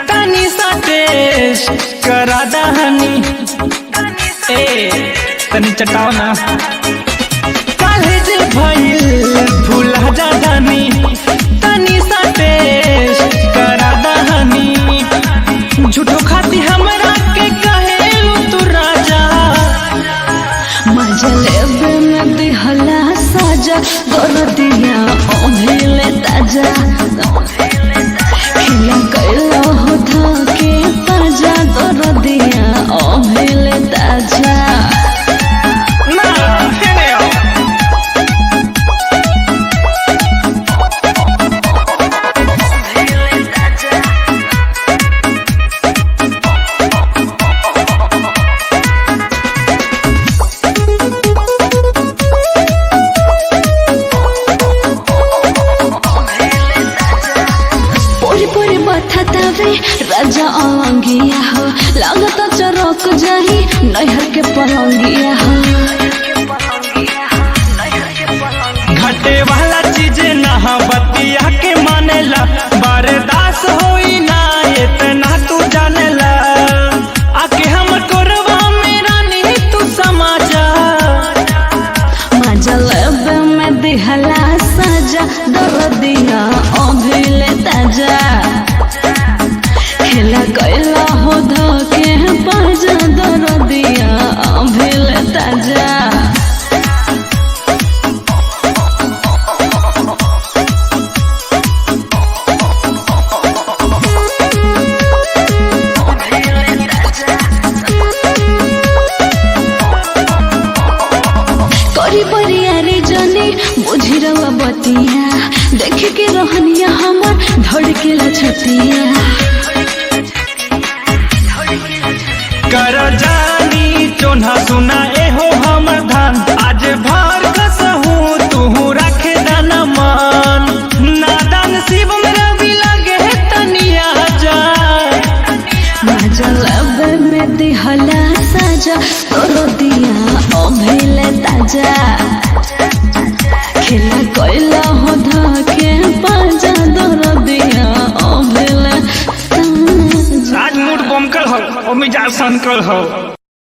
तनी सा टेस्ट करा दहनी तनी चटाओ ना कॉलेज भइल भूला जा धनी तनी सा टेस्ट करा दहनी झूठो खाती हमरा के कहे तू राजा मजा लेबे में दिहला साजा दर्दिया ओढ़ले ताजा खिला कैला हो धके ताजा दर्दिया ओढ़ले ताजा ना हेने आओ राजा अलंगिया हो लागता चरक जाही नैहर के पलंगिया हो घटे वाला चीज ना बतिया के मानेला बर्दाश्त होई ना इतना तू जानेला आके हम कोरवा मेरा नहीं तू समाजा मजा लेबे में दिहला साजा दर्दिया ओढ़ले ताजा खेला कैला हो धके पाजा दर्दिया ओढ़ले ताजा करी बरियारी जनी बुझी रवा बतिया देख के रहनिया हमर धड़केला छतिया कर जानी चोन्हा सुना एहो हमर धान आज भर कसहू तू रखे दाना मान नादान शिव मेरा भी लगे तनिया जा मजा लेबे में दिहला साजा तोरो दिया ओढ़ले ताजा खेला कैला हो धके पाजा दर्दिया ओढ़ले ताजा आज मूड बमकल हो मिजाज सनकल हो।